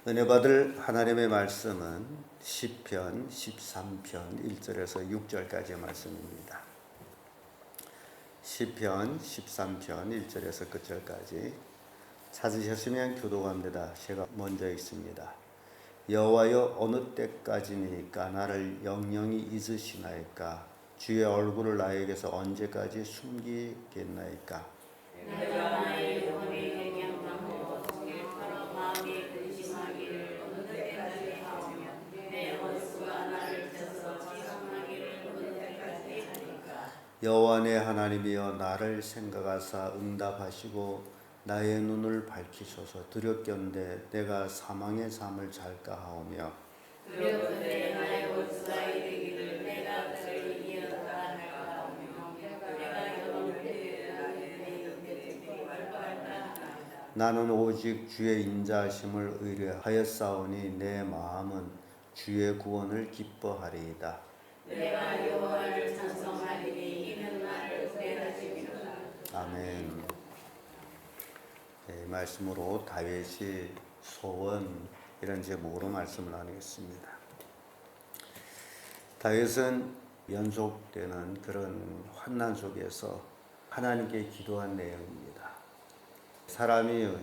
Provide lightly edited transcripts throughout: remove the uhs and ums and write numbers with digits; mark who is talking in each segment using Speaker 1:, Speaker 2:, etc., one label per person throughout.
Speaker 1: 은혜 받을 하나님의 말씀은 시편 13편 1절에서 6절까지의 말씀입니다. 시편 13편 1절에서 끝절까지 찾으셨으면 교독합니다. 제가 먼저 읽습니다. 여호와여, 어느 때까지니까 나를 영영히 잊으시나이까? 주의 얼굴을 나에게서 언제까지 숨기겠나이까?
Speaker 2: 내가 나의 영혼의 영향당하고 동일처럼 마음이 근심하기를 어느 때까지 하오며 내 원수가 나를 쳐서 지상하기를 어느 때까지 하리까?
Speaker 1: 여호와 내 하나님이여, 나를 생각하사 응답하시고 나의 눈을 밝히소서. 두렵건대 내가 사망의 잠을 잘까 하오며
Speaker 2: 두렵건대 나의 원수가 이르기를 내가 그를 이었다 할까 하오며 내가 영원히 내 곁에 왈가왈다 하나이다.
Speaker 1: 나는 오직 주의 인자하심을 의뢰하였사오니 내 마음은 주의 구원을 기뻐하리이다.
Speaker 2: 내가 여호와를 찬송하리니 이는 나를 구원하시리로다.
Speaker 1: 아멘. 말씀으로 다윗이 소원 이런 제목으로 말씀을 나누겠습니다. 다윗은 연속되는 그런 환난 속에서 하나님께 기도한 내용입니다. 사람이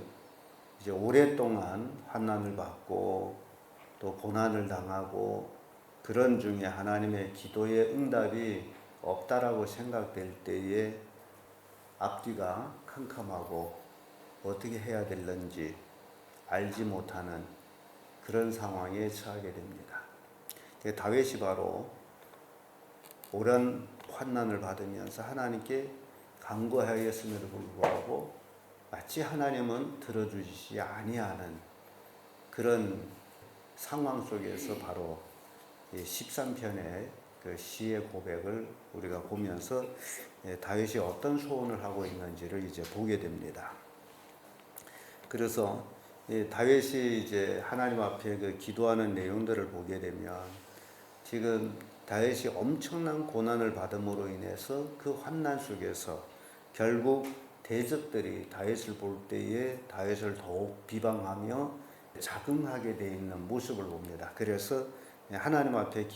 Speaker 1: 이제 오랫동안 환난을 받고 또 고난을 당하고 그런 중에 하나님의 기도의 응답이 없다라고 생각될 때에 앞뒤가 캄캄하고 어떻게 해야 될는지 알지 못하는 그런 상황에 처하게 됩니다. 다윗이 바로 오랜 환난을 받으면서 하나님께 간구하였음에도 불구하고 마치 하나님은 들어주시지 아니하는 그런 상황 속에서 바로 13편의 그 시의 고백을 우리가 보면서 다윗이 어떤 소원을 하고 있는지를 이제 보게 됩니다. 그래서 다윗이 이제 하나님 앞에 그 기도하는 내용들을 보게 되면 지금 다윗이 엄청난 고난을 받음으로 인해서 그 환난 속에서 결국 대적들이 다윗을 볼 때에 다윗을 더욱 비방하며 자긍하게 되 있는 모습을 봅니다. 그래서 하나님 앞에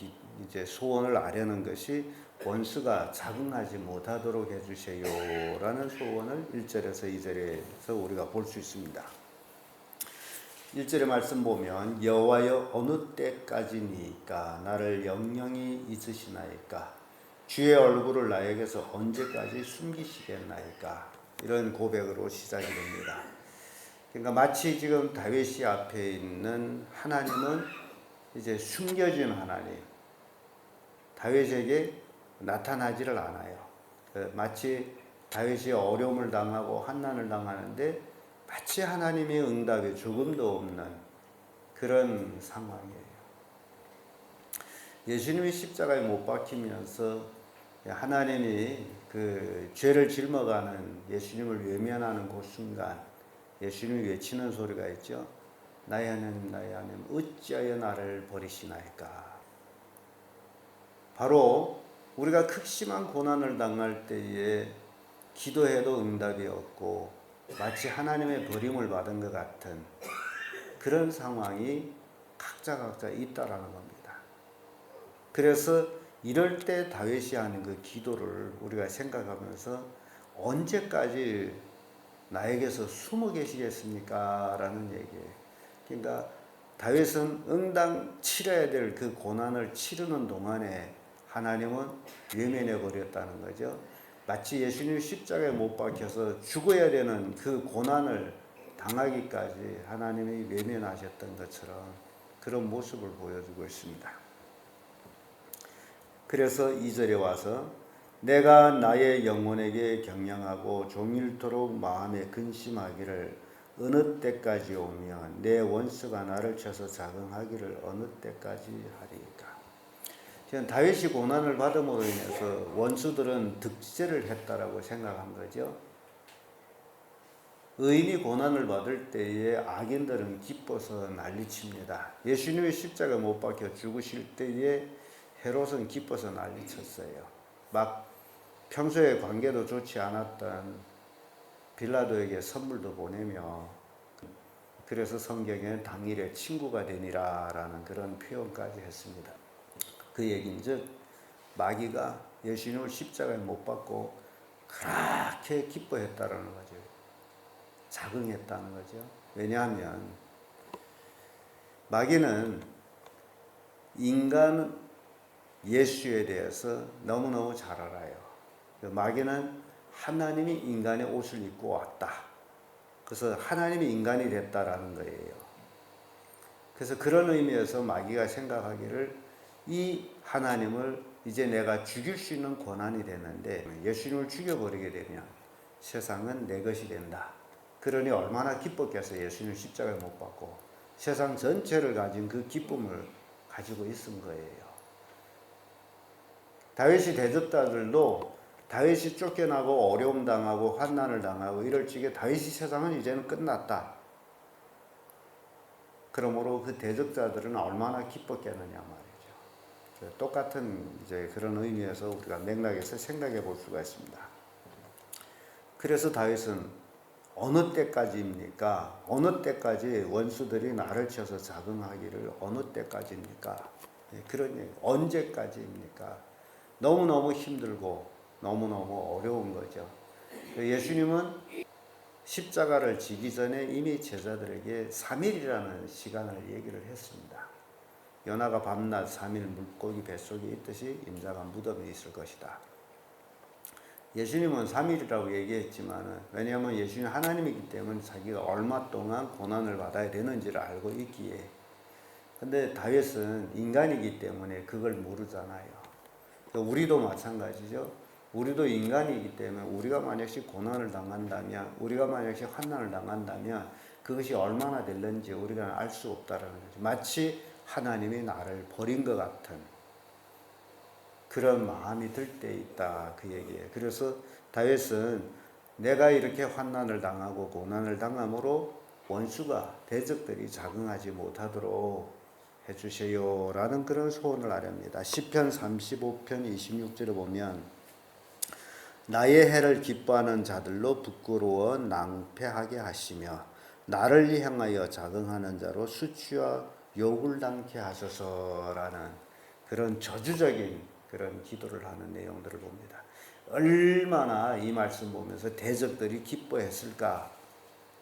Speaker 1: 이제 소원을 아뢰는 것이 원수가 자긍하지 못하도록 해주세요라는 소원을 1절에서 2절에서 우리가 볼 수 있습니다. 1절의 말씀 보면 여호와여, 어느 때까지니까 나를 영영히 잊으시나이까? 주의 얼굴을 나에게서 언제까지 숨기시겠나이까? 이런 고백으로 시작이 됩니다. 그러니까 마치 지금 다윗이 앞에 있는 하나님은 이제 숨겨진 하나님, 다윗에게 나타나지를 않아요. 마치 다윗이 어려움을 당하고 환난을 당하는데 마치 하나님의 응답에 조금도 없는 그런 상황이에요. 예수님이 십자가에 못 박히면서 하나님이 그 죄를 짊어가는 예수님을 외면하는 그 순간 예수님이 외치는 소리가 있죠. 나의 하나님, 나의 하나님, 어찌하여 나를 버리시나이까? 바로 우리가 극심한 고난을 당할 때에 기도해도 응답이 없고 마치 하나님의 버림을 받은 것 같은 그런 상황이 각자 있다라는 겁니다. 그래서 이럴 때 다윗이 하는 그 기도를 우리가 생각하면서 언제까지 나에게서 숨어 계시겠습니까? 라는 얘기예요. 그러니까 다윗은 응당 치러야 될 그 고난을 치르는 동안에 하나님은 외면해 버렸다는 거죠. 마치 예수님 십자가에 못 박혀서 죽어야 되는 그 고난을 당하기까지 하나님이 외면하셨던 것처럼 그런 모습을 보여주고 있습니다. 그래서 2절에 와서 내가 나의 영혼에게 경영하고 종일토록 마음에 근심하기를 어느 때까지 오면 내 원수가 나를 쳐서 자긍하기를 어느 때까지 하리까? 지금 다윗이 고난을 받음으로 인해서 원수들은 득세를 했다라고 생각한 거죠. 의인이 고난을 받을 때에 악인들은 기뻐서 난리칩니다. 예수님이 십자가에 못 박혀 죽으실 때에 헤롯은 기뻐서 난리쳤어요. 막 평소에 관계도 좋지 않았던 빌라도에게 선물도 보내며 그래서 성경에는 당일에 친구가 되니라라는 그런 표현까지 했습니다. 그 얘기인즉 마귀가 예수님을 십자가에 못 박고 그렇게 기뻐했다라는 거죠. 자긍했다는 거죠. 왜냐하면 마귀는 인간 예수에 대해서 너무너무 잘 알아요. 마귀는 하나님이 인간의 옷을 입고 왔다. 그래서 하나님이 인간이 됐다라는 거예요. 그래서 그런 의미에서 마귀가 생각하기를 이 하나님을 이제 내가 죽일 수 있는 권한이 되는데 예수님을 죽여버리게 되면 세상은 내 것이 된다. 그러니 얼마나 기뻤겠어요. 예수님을 십자가에 못 박고 세상 전체를 가진 그 기쁨을 가지고 있은 거예요. 다윗이 대적자들도 다윗이 쫓겨나고 어려움 당하고 환난을 당하고 이럴 적에 다윗이 세상은 이제는 끝났다. 그러므로 그 대적자들은 얼마나 기뻤겠느냐 말이죠. 똑같은 이제 그런 의미에서 우리가 맥락에서 생각해 볼 수가 있습니다. 그래서 다윗은 어느 때까지입니까? 어느 때까지 원수들이 나를 쳐서 자긍하기를 어느 때까지입니까? 그런 얘기. 언제까지입니까? 너무너무 힘들고 너무너무 어려운 거죠. 예수님은 십자가를 지기 전에 이미 제자들에게 3일이라는 시간을 얘기를 했습니다. 연하가 밤낮 3일 물고기 뱃속에 있듯이 인자가 무덤에 있을 것이다. 예수님은 3일이라고 얘기했지만 왜냐하면 예수님은 하나님이기 때문에 자기가 얼마 동안 고난을 받아야 되는지를 알고 있기에 근데 다윗은 인간이기 때문에 그걸 모르잖아요. 우리도 마찬가지죠. 우리도 인간이기 때문에 우리가 만약에 고난을 당한다면 우리가 만약에 환난을 당한다면 그것이 얼마나 될는지 우리가 알 수 없다라는 거죠. 마치 하나님이 나를 버린 것 같은 그런 마음이 들 때 있다 그 얘기예요. 그래서 다윗은 내가 이렇게 환난을 당하고 고난을 당함으로 원수가 대적들이 자긍하지 못하도록 해주세요 라는 그런 소원을 아렵니다. 시편 35편 26절에 보면 나의 해를 기뻐하는 자들로 부끄러워 낭패하게 하시며 나를 향하여 자긍하는 자로 수치와 욕을 당케 하소서라는 그런 저주적인 그런 기도를 하는 내용들을 봅니다. 얼마나 이 말씀 보면서 대적들이 기뻐했을까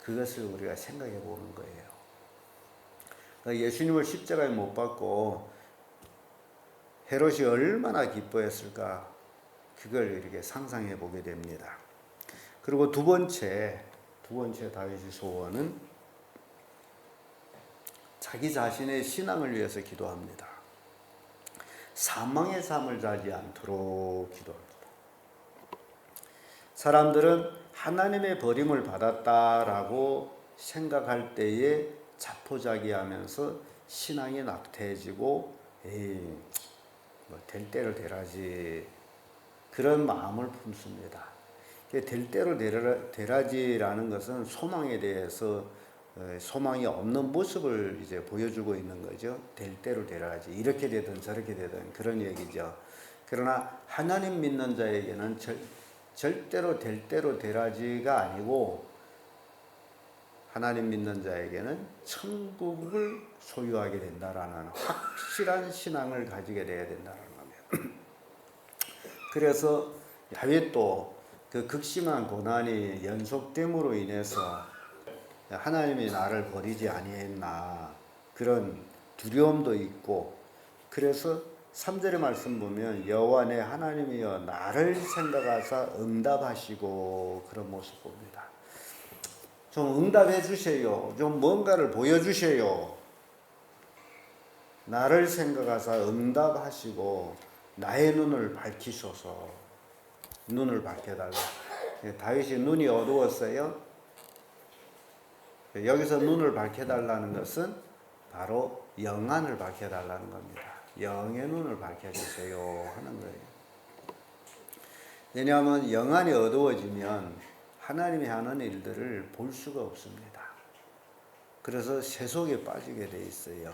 Speaker 1: 그것을 우리가 생각해 보는 거예요. 예수님을 십자가에 못 박고 헤롯이 얼마나 기뻐했을까 그걸 이렇게 상상해 보게 됩니다. 그리고 두 번째 다윗의 소원은 자기 자신의 신앙을 위해서 기도합니다. 사망의 삶을 자지 않도록 기도합니다. 사람들은 하나님의 버림을 받았다라고 생각할 때에 자포자기하면서 신앙이 낙태해지고 될 대로 되라지 그런 마음을 품습니다. 될 대로 되라지라는 것은 소망에 대해서 소망이 없는 모습을 이제 보여주고 있는 거죠. 될 대로 되라지 이렇게 되든 저렇게 되든 그런 얘기죠. 그러나 하나님 믿는 자에게는 절대로 될 대로 되라지가 아니고 하나님 믿는 자에게는 천국을 소유하게 된다라는 확실한 신앙을 가지게 돼야 된다는 겁니다. 그래서 다윗도 그 극심한 고난이 연속됨으로 인해서 하나님이 나를 버리지 아니했나 그런 두려움도 있고 그래서 3절의 말씀 보면 여호와 내 하나님이여 나를 생각하사 응답하시고 그런 모습 봅니다. 좀 응답해 주세요. 좀 뭔가를 보여주세요. 나를 생각하사 응답하시고 나의 눈을 밝히소서. 눈을 밝혀달라. 다윗이 눈이 어두웠어요. 여기서 눈을 밝혀달라는 것은 바로 영안을 밝혀달라는 겁니다. 영의 눈을 밝혀주세요 하는 거예요. 왜냐하면 영안이 어두워지면 하나님이 하는 일들을 볼 수가 없습니다. 그래서 세속에 빠지게 돼 있어요.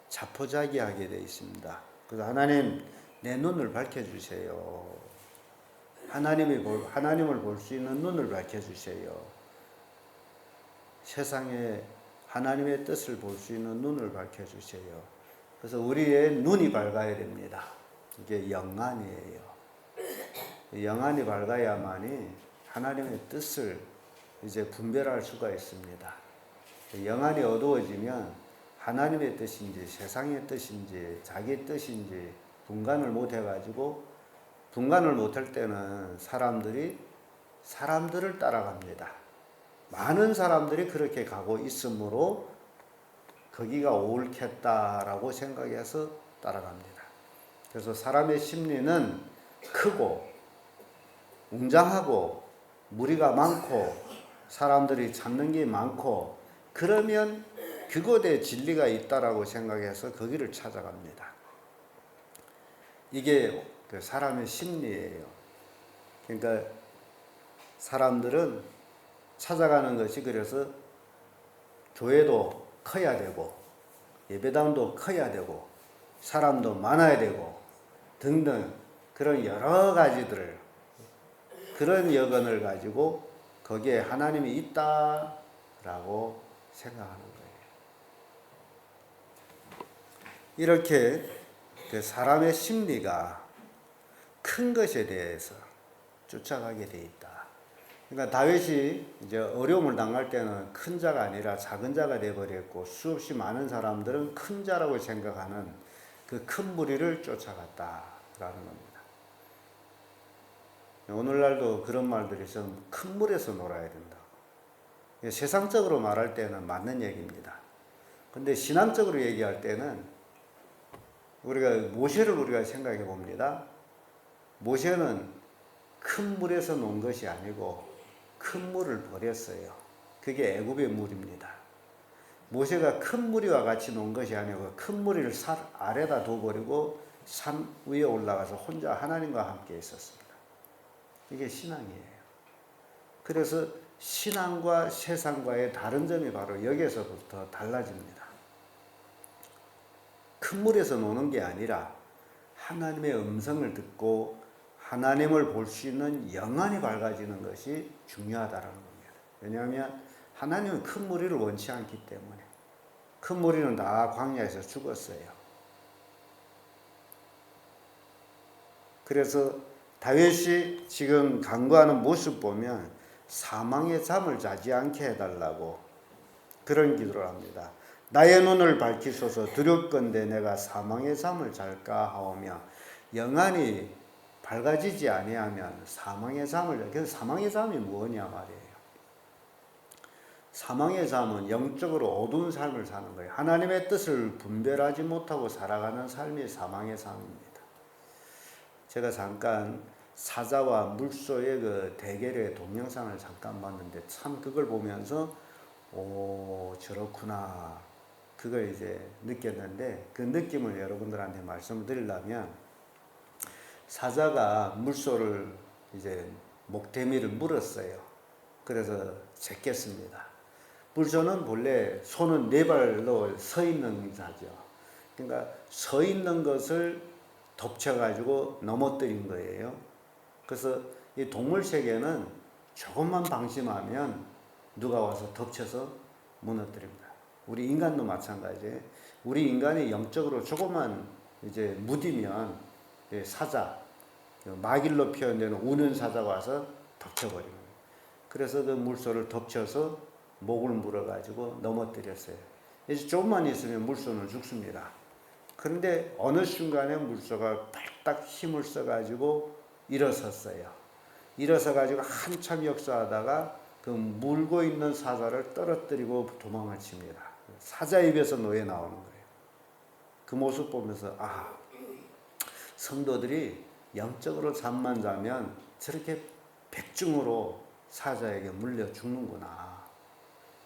Speaker 1: 자포자기하게 돼 있습니다. 그래서 하나님 내 눈을 밝혀주세요. 하나님을 볼 수 있는 눈을 밝혀주세요. 세상에 하나님의 뜻을 볼 수 있는 눈을 밝혀주세요. 그래서 우리의 눈이 밝아야 됩니다. 이게 영안이에요. 영안이 밝아야만이 하나님의 뜻을 이제 분별할 수가 있습니다. 영안이 어두워지면 하나님의 뜻인지 세상의 뜻인지 자기 뜻인지 분간을 못 해가지고, 분간을 못할 때는 사람들을 따라갑니다. 많은 사람들이 그렇게 가고 있으므로 거기가 옳겠다라고 생각해서 따라갑니다. 그래서 사람의 심리는 크고 웅장하고 무리가 많고 사람들이 찾는 게 많고 그러면 그곳에 진리가 있다라고 생각해서 거기를 찾아갑니다. 이게 그 사람의 심리예요. 그러니까 사람들은 찾아가는 것이, 그래서 교회도 커야 되고 예배당도 커야 되고 사람도 많아야 되고 등등 그런 여러 가지들을, 그런 여건을 가지고 거기에 하나님이 있다라고 생각하는 거예요. 이렇게 그 사람의 심리가 큰 것에 대해서 쫓아가게 돼 있다. 그러니까 다윗이 이제 어려움을 당할 때는 큰 자가 아니라 작은 자가 되어버렸고, 수없이 많은 사람들은 큰 자라고 생각하는 그 큰 무리를 쫓아갔다라는 겁니다. 오늘날도 그런 말들이 있으면 큰 물에서 놀아야 된다. 세상적으로 말할 때는 맞는 얘기입니다. 근데 신앙적으로 얘기할 때는 우리가 생각해 봅니다. 모세는 큰 물에서 논 것이 아니고 큰 물을 버렸어요. 그게 애굽의 물입니다. 모세가 큰 무리와 같이 논 것이 아니고 큰 무리를 산 아래다 둬버리고 산 위에 올라가서 혼자 하나님과 함께 있었습니다. 이게 신앙이에요. 그래서 신앙과 세상과의 다른 점이 바로 여기에서부터 달라집니다. 큰 물에서 노는 게 아니라 하나님의 음성을 듣고 하나님을 볼 수 있는 영안이 밝아지는 것이 중요하다는 겁니다. 왜냐하면 하나님은 큰 무리를 원치 않기 때문에. 큰 무리는 다 광야에서 죽었어요. 그래서 다윗이 지금 간구하는 모습 보면 사망의 잠을 자지 않게 해달라고 그런 기도를 합니다. 나의 눈을 밝히소서. 두렵건대 내가 사망의 잠을 잘까 하오며. 영안이 밝아지지 아니하면 사망의 잠을, 그래서 사망의 잠이 뭐냐 말이에요. 사망의 잠은 영적으로 어두운 삶을 사는 거예요. 하나님의 뜻을 분별하지 못하고 살아가는 삶이 사망의 잠입니다. 제가 잠깐 사자와 물소의 그 대결의 동영상을 잠깐 봤는데 참 그걸 보면서 저렇구나 그걸 이제 느꼈는데, 그 느낌을 여러분들한테 말씀을 드리려면, 사자가 물소를 이제 목대미를 물었어요. 그래서 제꼈습니다. 물소는 본래 손은 네 발로 서 있는 자죠. 그러니까 서 있는 것을 덮쳐가지고 넘어뜨린 거예요. 그래서 이 동물 세계는 조금만 방심하면 누가 와서 덮쳐서 무너뜨립니다. 우리 인간도 마찬가지예요. 우리 인간이 영적으로 조금만 이제 무디면 사자, 마길로 표현되는 우는 사자가 와서 덮쳐버립니다. 그래서 그 물소를 덮쳐서 목을 물어가지고 넘어뜨렸어요. 이제 조금만 있으면 물소는 죽습니다. 그런데 어느 순간에 물소가 발딱 힘을 써가지고 일어섰어요. 일어서가지고 한참 역사하다가 그 물고 있는 사자를 떨어뜨리고 도망을 칩니다. 사자 입에서 노예 나오는 거예요. 그 모습 보면서 성도들이 영적으로 잠만 자면 저렇게 백중으로 사자에게 물려 죽는구나.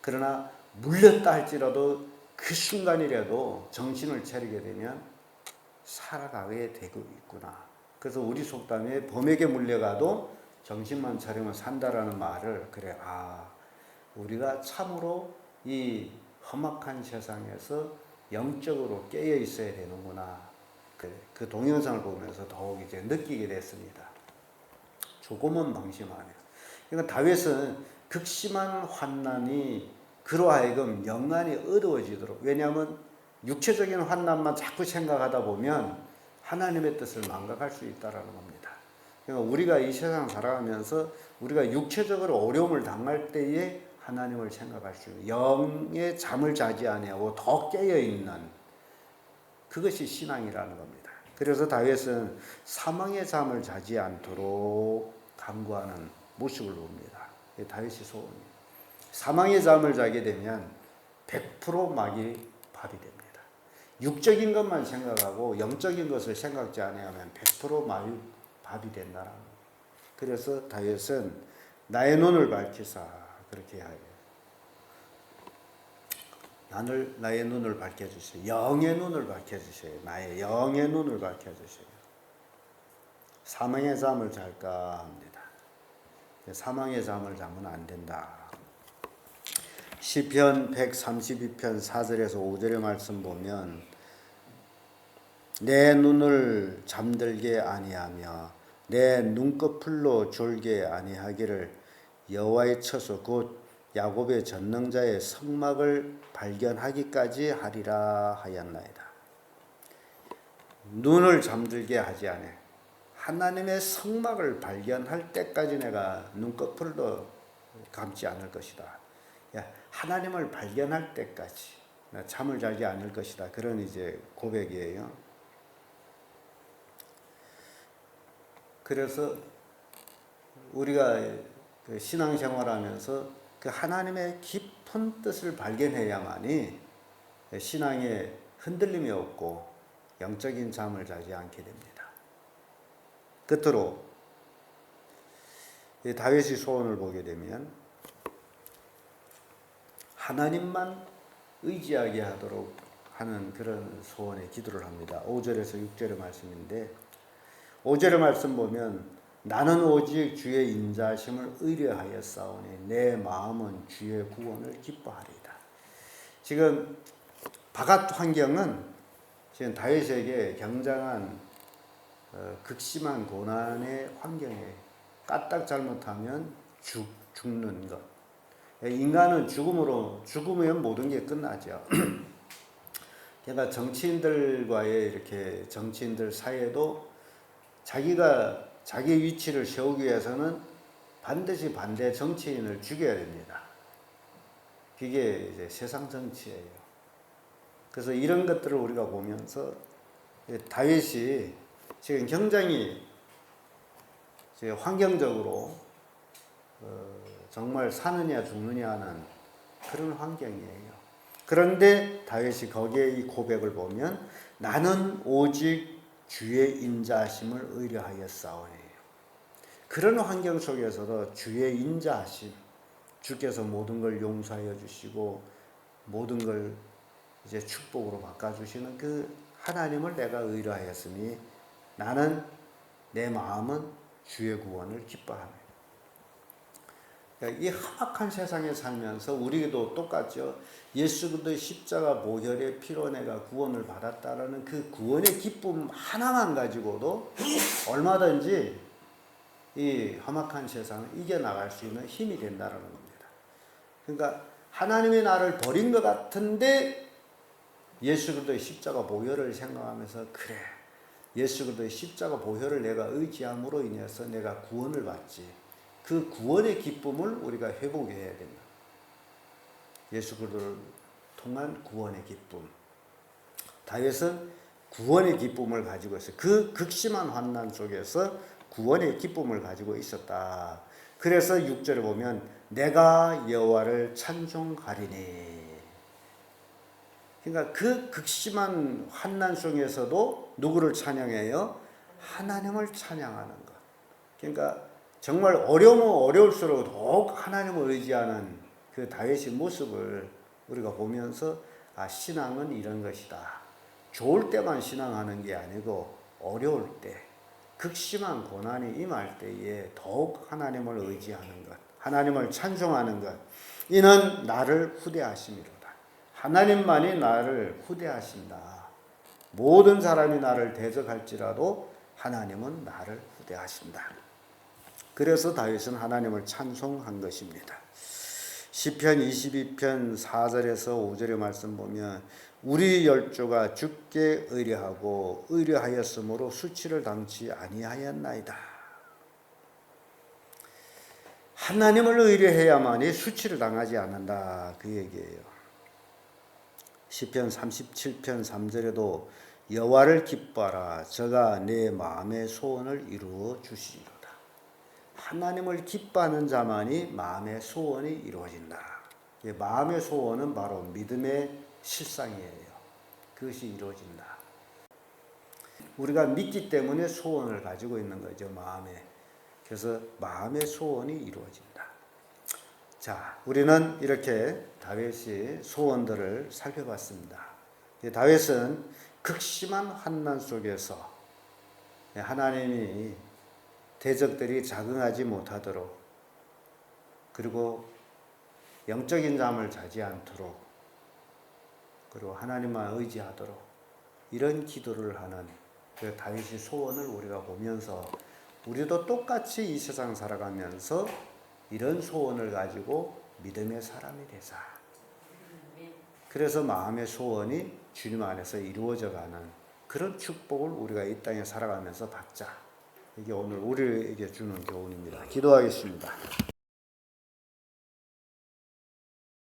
Speaker 1: 그러나 물렸다 할지라도 그 순간이라도 정신을 차리게 되면 살아가게 되고 있구나. 그래서 우리 속담에 범에게 물려가도 정신만 차리면 산다라는 말을, 그래, 우리가 참으로 이 험악한 세상에서 영적으로 깨어 있어야 되는구나. 그 동영상을 보면서 더욱 이제 느끼게 됐습니다. 조금은 방심하네요. 그러니까 다윗은 극심한 환난이 그로 하여금 영안이 어두워지도록. 왜냐하면 육체적인 환난만 자꾸 생각하다 보면 하나님의 뜻을 망각할 수 있다라는 겁니다. 그러니까 우리가 이 세상 살아가면서 우리가 육체적으로 어려움을 당할 때에 하나님을 생각할 수 있는, 영의 잠을 자지 아니하고 더 깨어 있는, 그것이 신앙이라는 겁니다. 그래서 다윗은 사망의 잠을 자지 않도록 간구하는 모습을 봅니다. 다윗의 소원이에요. 사망의 잠을 자게 되면 100% 막이 밥이 됩니다. 육적인 것만 생각하고 영적인 것을 생각지 않으면 100% 막이 밥이 된다는 거예요. 그래서 다윗은 나의 눈을 밝히사 그렇게 하여 나의 눈을 밝혀주세요. 영의 눈을 밝혀주세요. 나의 영의 눈을 밝혀주세요. 사망의 잠을 잘까 합니다. 사망의 잠을 자면 안 된다. 시편 132편 4절에서 5절의 말씀 보면 내 눈을 잠들게 아니하며 내 눈꺼풀로 졸게 아니하기를 여호와의 처소 곧 야곱의 전능자의 성막을 발견하기까지 하리라 하였나이다. 눈을 잠들게 하지 않아. 하나님의 성막을 발견할 때까지 내가 눈꺼풀도 감지 않을 것이다. 하나님을 발견할 때까지 잠을 자지 않을 것이다. 그런 이제 고백이에요. 그래서 우리가 그 신앙생활하면서 그 하나님의 깊은 뜻을 발견해야만이 신앙에 흔들림이 없고 영적인 잠을 자지 않게 됩니다. 끝으로 다윗의 소원을 보게 되면 하나님만 의지하게 하도록 하는 그런 소원의 기도를 합니다. 5절에서 6절의 말씀인데 5절의 말씀 보면 나는 오직 주의 인자하심을 의뢰하였사오니 내 마음은 주의 구원을 기뻐하리이다. 지금 바깥 환경은 지금 다윗에게 굉장한 극심한 고난의 환경에 까딱 잘못하면 죽는 것. 인간은 죽으면 모든 게 끝나죠. 그러니까 정치인들 사이에도 자기 위치를 세우기 위해서는 반드시 반대 정치인을 죽여야 됩니다. 그게 이제 세상 정치예요. 그래서 이런 것들을 우리가 보면서 다윗이 지금 굉장히 환경적으로 정말 사느냐 죽느냐 하는 그런 환경이에요. 그런데 다윗이 거기에 이 고백을 보면 나는 오직 주의 인자하심을 의뢰하였사오니 그런 환경 속에서도 주의 인자하심, 주께서 모든 걸 용서하여 주시고 모든 걸 이제 축복으로 바꿔주시는 그 하나님을 내가 의뢰하였으니 나는 내 마음은 주의 구원을 기뻐하네. 이 험악한 세상에 살면서 우리도 똑같죠. 예수 그리스도의 십자가 보혈의 피로 내가 구원을 받았다라는 그 구원의 기쁨 하나만 가지고도 얼마든지 이 험악한 세상을 이겨나갈 수 있는 힘이 된다는 겁니다. 그러니까 하나님이 나를 버린 것 같은데 예수 그리스도의 십자가 보혈을 생각하면서 그래, 예수 그리스도의 십자가 보혈을 내가 의지함으로 인해서 내가 구원을 받지. 그 구원의 기쁨을 우리가 회복해야 된다. 예수 그리스도를 통한 구원의 기쁨. 다윗은 구원의 기쁨을 가지고 있어요. 그 극심한 환난 속에서 구원의 기쁨을 가지고 있었다. 그래서 6절에 보면 내가 여호와를 찬송하리니. 그러니까 그 극심한 환난 속에서도 누구를 찬양해요? 하나님을 찬양하는 것. 그러니까 정말 어려우면 어려울수록 더욱 하나님을 의지하는 그 다윗의 모습을 우리가 보면서 신앙은 이런 것이다. 좋을 때만 신앙하는 게 아니고 어려울 때, 극심한 고난이 임할 때에 더욱 하나님을 의지하는 것, 하나님을 찬송하는 것. 이는 나를 후대하심이로다. 하나님만이 나를 후대하신다. 모든 사람이 나를 대적할지라도 하나님은 나를 후대하신다. 그래서 다윗은 하나님을 찬송한 것입니다. 시편 22편 4절에서 5절의 말씀 보면 우리 열조가 주께 의뢰하고 의뢰하였으므로 수치를 당치 아니하였나이다. 하나님을 의뢰해야만이 수치를 당하지 않는다, 그 얘기예요. 시편 37편 3절에도 여호와를 기뻐하라 저가 내 마음의 소원을 이루어 주시리로다. 하나님을 기뻐하는 자만이 마음의 소원이 이루어진다. 마음의 소원은 바로 믿음의 실상이에요. 그것이 이루어진다. 우리가 믿기 때문에 소원을 가지고 있는 거죠, 마음에. 그래서 마음의 소원이 이루어진다. 자, 우리는 이렇게 다윗의 소원들을 살펴봤습니다. 다윗은 극심한 환난 속에서 하나님이 대적들이 자긍하지 못하도록, 그리고 영적인 잠을 자지 않도록, 그리고 하나님만 의지하도록 이런 기도를 하는 그 다윗의 소원을 우리가 보면서 우리도 똑같이 이 세상 살아가면서 이런 소원을 가지고 믿음의 사람이 되자. 그래서 마음의 소원이 주님 안에서 이루어져가는 그런 축복을 우리가 이 땅에 살아가면서 받자. 이게 오늘 우리에게 주는 교훈입니다. 기도하겠습니다.